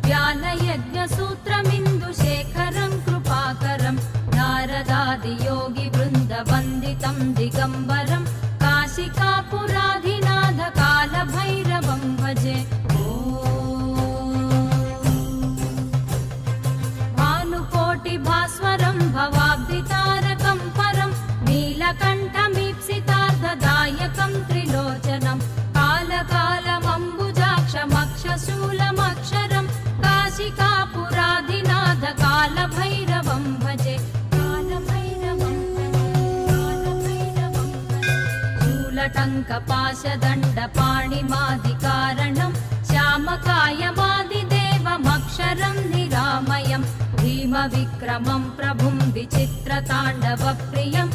व्यालयज्ञसूत्रमिन्दुशेखरं कृपाकरं नारदादियोगिवृन्दवन्दितं दिगम्बरं काशिकापुराधिनाथ कालभैरवं भजे। भानुकोटिभास्वरं भवाब्धितारकं परं नीलकण्ठमीप्सितार्थदायकं त्रिलोचनं कालकालमम्बुजाक्षमक्षशूलमक्षरं काशिकापुराधिनाथ कालभैरवं भजे। शूलटङ्कपाशदण्डपाणिमादिकारणं श्यामकायमादिदेवमक्षरं निरामयं भीमविक्रमं प्रभुं विचित्रताण्डवप्रियं